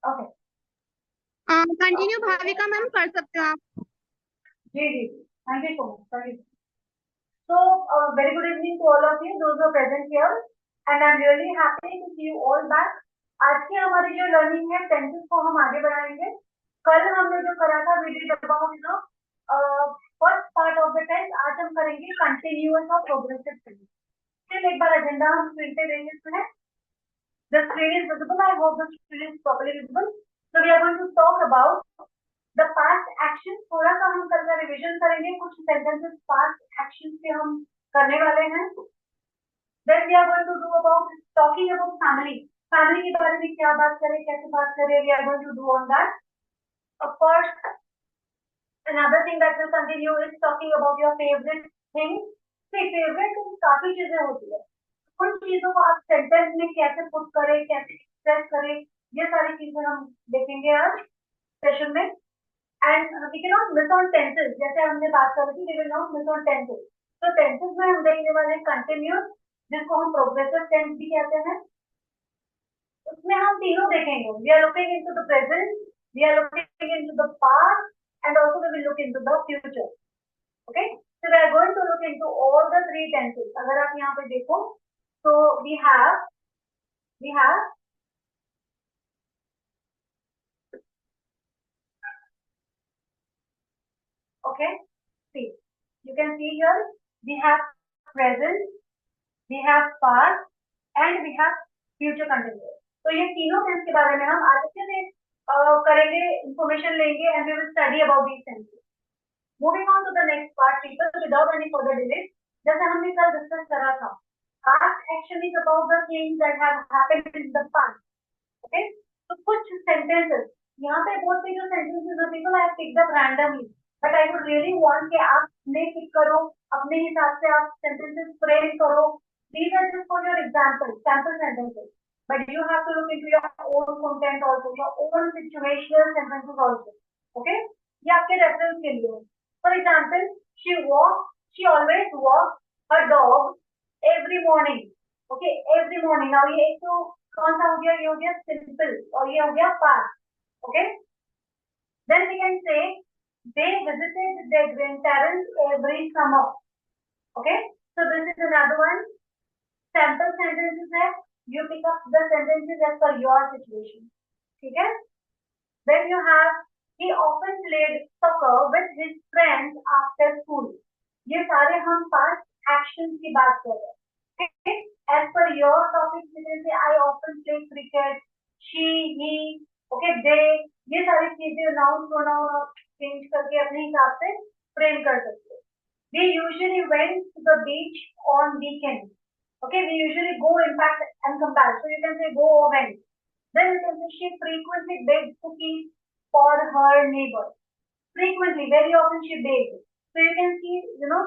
Okay continue Bhavika ma'am कर सकते हो आप। जी जी thank you so much so very good evening to all of you those who are present here and I'm really happy to see you all back आज की हमारी जो लर्निंग है टेंसेस को हम आगे बढ़ाएंगे कल हमने जो करा था we did about the first part of the tense आज हम करेंगे कंटिन्यूअस और प्रोग्रेसिव टेंस फिर एक बार एजेंडा हम स्क्रीन पे देंगे इसमें the screen is visible I hope the screen is properly visible so we are going to talk about the past action थोड़ा सा हम कल का रिवीजन करेंगे कुछ सेंटेंसेस पास्ट एक्शन के हम करने वाले हैं then we are going to do about talking about family के बारे में क्या बात करें कैसे बात करें we are going to do on that of course another thing that will continue is talking about your favorite things see favorite things काफी चीजें होती है उन चीजों को आप सेंटेंस में कैसे पुट करें कैसे एक्सप्रेस करें ये सारी चीजें हम देखेंगे आज सेशन में and we can not miss on tenses जैसे हमने बात कर रही थी we will not miss on tenses तो टेंसेस में हम देखने वाले कंटिन्यूस जिसको हम प्रोग्रेसिव टेंस भी कहते हैं उसमें हम तीनों देखेंगे we are looking into the present we are looking into the past and also we will look into the future okay so we are going to look into all the three tenses अगर आप यहाँ पे देखो तो we have okay see you can see here we have present we have past and we have future continuous तो ये तीनों tense के बारे में हम आज अच्छे से करेंगे इंफॉर्मेशन लेंगे and we will study about these tenses moving on to the next part people without any further delay जैसे हमने कल डिस्कस करा था past action is about the things that have happened in the past okay तो कुछ sentences यहाँ पे बहुत से जो sentences है people I have picked up randomly but I would really want कि आप ने pick करो अपने हिसाब से आप sentences frame करो these are just for your example sample sentences but you have to look into your own content also your own situational sentences also okay ये आपके reference के लिए for example she always walks her dog every morning okay every morning now ये एक तो कौन सा हो गया ये हो गया simple और ये हो गया past okay then we can say they visited their grandparents every summer okay so this is another one sample sentences है you pick up the sentences as per your situation ठीक है then you have he often played soccer with his friends after school ये सारे हम past actions की बात कर रहे हैं okay as per your topic you can say I often play cricket she he okay they ये सारी चीजें नाउन प्रोनाउन चेंज करके अपने हिसाब से फ्रेम कर सकते हैं we usually went to the beach on weekend okay we usually go in fact and come back so you can say go or went then you can say she frequently baked cookies for her neighbor frequently very often she baked so you can see you know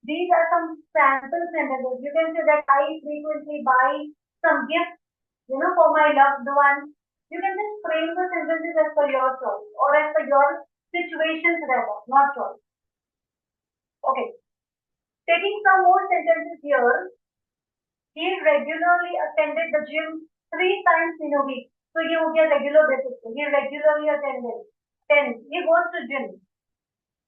these are some sample sentences. You can say that I frequently buy some gifts, you know, for my loved ones. You can just frame the sentences as per your choice or as per your situations rather, not choice. Okay. Taking some more sentences here. He regularly attended the gym 3 times in a week. So ये हो गया regular basis पे. He regularly attended. He goes to gym.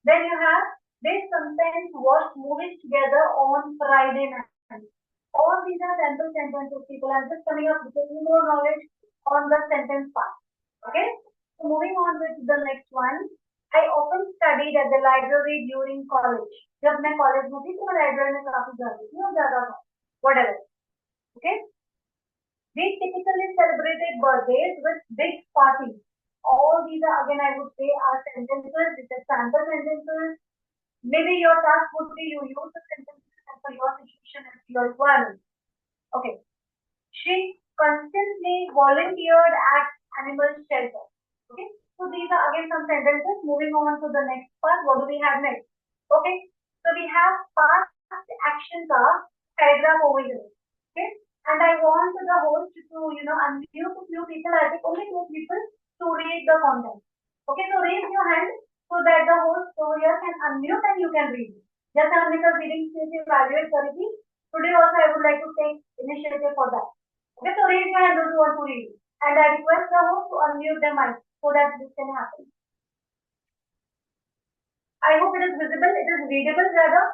Then you have they sometimes watch movies together on Friday night. All these are sample sentences, people. I'm just coming up with a little more knowledge on the sentence part. Okay? So moving on with the next one. I often studied at the library during college. जब मैं college में थी तो मैं library में काफी जाती थी और ज्यादा था. Whatever. Okay? We typically celebrated birthdays with big parties. All these are again I would say are sentences, which are sample sentences. Maybe your task would be you use the sentences as per your situation and your requirement. Okay. She constantly volunteered at animal shelter. Okay. So these are again some sentences. Moving on to the next part. What do we have next? Okay. So we have past action ka paragraph over here. Okay. And I want the host to unmute a few people. I think only 2 people to read the content. Okay. So raise your hand. So that the host over here can unmute and you can read. Just हमने कल reading skills evaluate करी थी. Today also I would like to take initiative for that. Okay, so raise your hand those who want to read. And I request the host to unmute their mic so that this can happen. I hope it is visible, it is readable rather.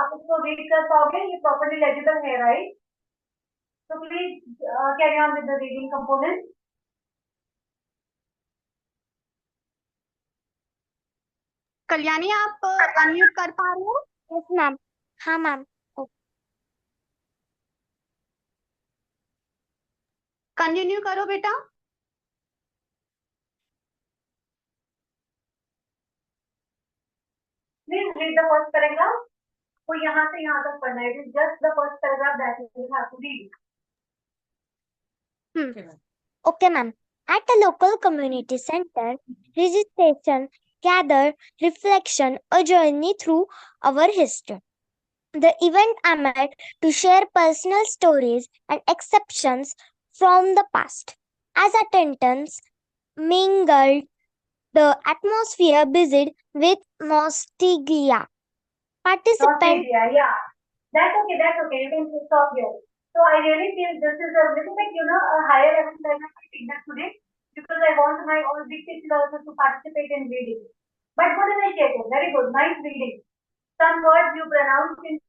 आप इसको read कर पाओगे, ये properly legible है, right? So please carry on with the reading component. Kalyani आप unmute कर पा रहे हो? Yes ma'am. हाँ मैम. कंटिन्यू करो बेटा. Please read the first paragraph. तो यहाँ से यहाँ तक पढ़ना है. It is just the first paragraph that you have to read. Okay ma'am. At a local community center, registration, gather, reflection, a journey through our history. The event aimed to share personal stories and exceptions from the past. As attendants mingled, the atmosphere buzzed with nostalgia. Participants Yeah. That's okay, you can stop here. So I really feel this is a little bit, a higher level kind of feedback today because I want my all big people also to participate in reading. But good initiative, very good, nice reading. Some words you pronounce in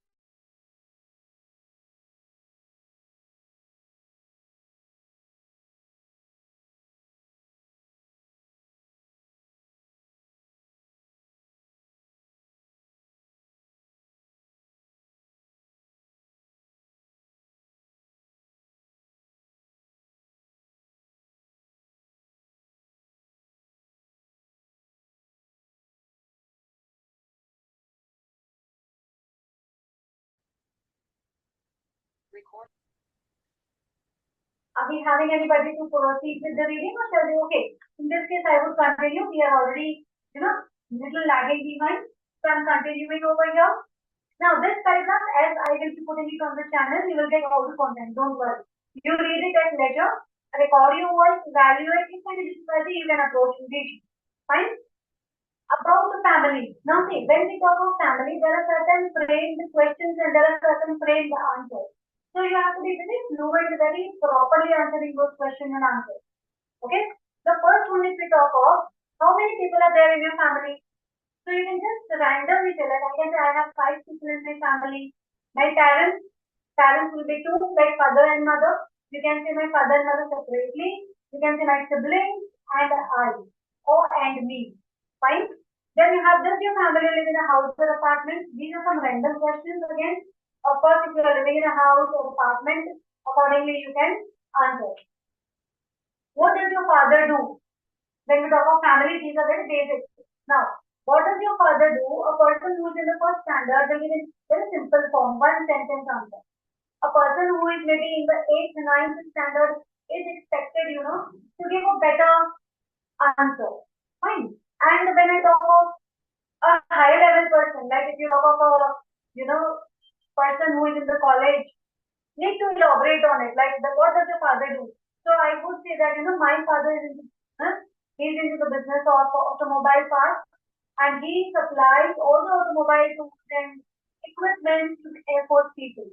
Are we having anybody to proceed with the reading or shall we? Okay. In this case, I would continue. We are already, little lagging behind. So I'm continuing over here. Now, this paragraph, as I will be putting it on the channel, you will get all the content. Don't worry. You read it at leisure, record your voice, evaluate it, and if it's worthy, you can approach engagement. Fine? About the family. Now, see, when we talk of family, there are certain framed questions and there are certain framed answers. So you have to be very fluent, very properly answering those questions and answers. Okay? The first one is we talk of how many people are there in your family. So you can just randomly tell it. I can say I have 5 people in my family. My parents will be 2, like father and mother. You can say my father and mother separately. You can say my siblings and I, or and me. Fine. Then you have just your family live in a house or apartment. These are some random questions again. Of course, if you are living in a house or apartment, accordingly you can answer. What does your father do? When we talk of family, these are very basic. Now, what does your father do? A person who is in the first standard will give in very simple form, one sentence answer. A person who is maybe in the 8th, 9th standard is expected, to give a better answer. Fine. And when I talk of a high level person, like if you talk of a, person who is in the college, need to elaborate on it. Like, what does your father do? So I would say that, my father is into business. He's into the business of automobile parts and he supplies all the automobile tools and equipment to the airport people.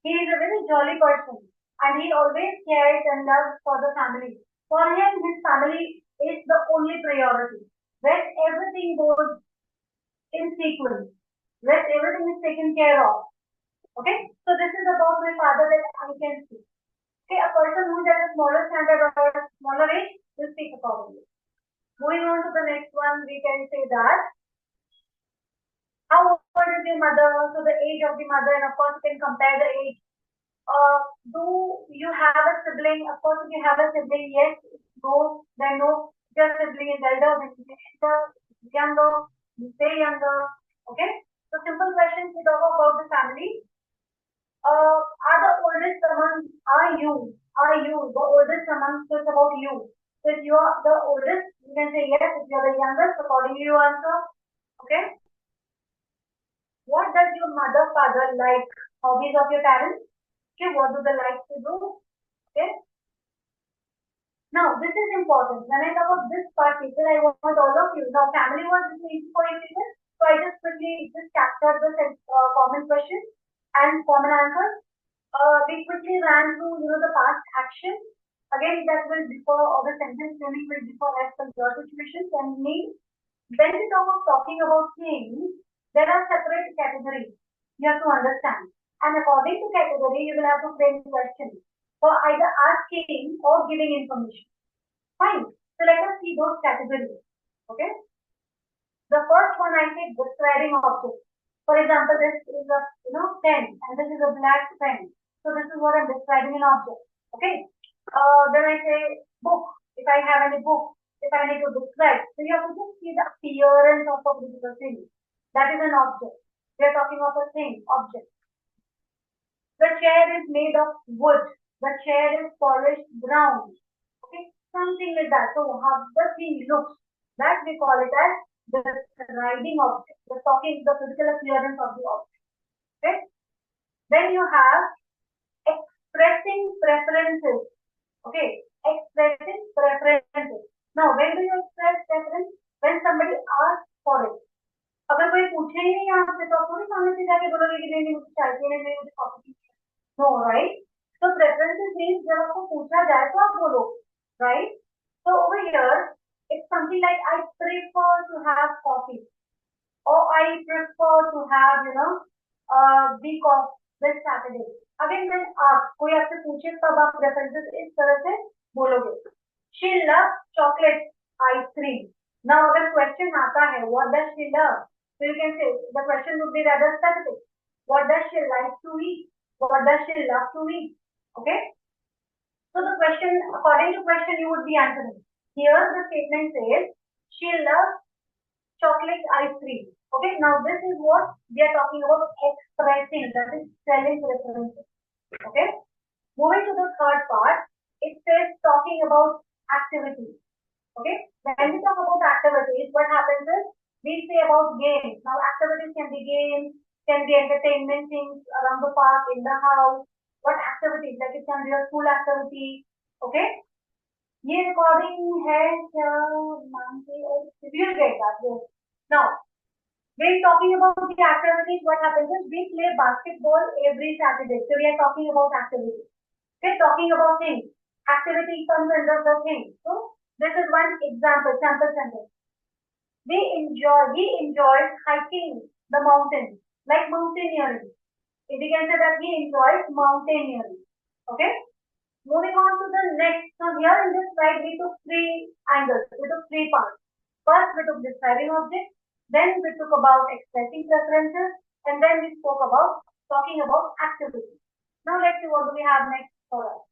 He is a very jolly person and he always cares and loves for the family. For him, his family is the only priority. When everything goes in sequence, when everything is taken care of. Okay, so this is about my father that I can see. Okay, a person who is at a smaller standard or a smaller age will speak accordingly. Moving on to the next one, we can say that how old is your mother? So the age of the mother, and of course you can compare the age. Do you have a sibling? Of course, if you have a sibling, yes. No, then no. Your sibling is elder, then younger, you say younger. Okay. So simple questions we talk about the family. Are the oldest among are you the oldest among? So it's about you. So if you are the oldest, you can say yes. If you are the youngest, accordingly you answer. Okay. What does your mother, father like? Hobbies of your parents? Okay, what do they like to do? Okay. Now, this is important. When I talk about this part, people, I want all of you. Now, family was easy for you people. So I just quickly just captured the common questions and common answers. we quickly ran through, the past action. Again, that will differ, or the sentence meaning will differ as per your situation and need. When we talking about things, there are separate categories. You have to understand. And according to category, you will have to frame questions for either asking or giving information. Fine. So let us see those categories. Okay. The first one I say describing object. For example, this is a pen and this is a black pen. So this is what I'm describing an object. Okay. Then I say book. If I have any book, if I need to describe, so you have to just see the appearance of a particular thing. That is an object. We are talking of a thing, object. The chair is made of wood. The chair is polished brown. Okay, something like that. So how the thing looks, that we call it as the describing object. The talking, the physical appearance of the object. Okay. Then you have expressing preferences. Okay, expressing preferences. Now, when do you express preference? When somebody asks for it. अगर कोई पूछे ही नहीं आपसे तो आप थोड़ी सामने से जाके बोलोगे कि नहीं मुझे चाहिए नहीं मुझे कॉफी नो राइट तो प्रेफरेंसेस मींस जब आपको पूछा जाए तो आप बोलो right so over here it's something like I prefer to have coffee or I prefer to have week off this Saturday. Again when आप कोई आपसे पूछे तब आप प्रेफरेंसेस इस तरह से बोलोगे. She loves chocolate ice cream. Now अगर question आता है what does she love? So you can say the question would be rather specific. What does she like to eat? What does she love to eat? Okay. So the question, according to question, you would be answering. Here the statement says she loves chocolate ice cream. Okay. Now this is what we are talking about expressing. That is telling preferences. Okay. Moving to the third part, it says talking about activities. Okay. When we talk about activities, what happens is we say about games. Now activities can be games, can be entertainment things around the park, in the house. What activities? Like it can be a school activity. Okay. ये recording है क्या मान के you'll get that. Yes. Now when talking about the activities, what happens is we play basketball every Saturday. So we are talking about activities. Okay, talking about things. Activity comes under the thing. So this is one example, sample sentence. He enjoys hiking the mountain, like mountaineering. If we can say that he enjoys mountaineering. Okay. Moving on to the next. So here in this slide, we took three angles. We took three parts. First, we took describing objects. Then we took about expressing preferences. And then we spoke about talking about activities. Now let's see what do we have next for us.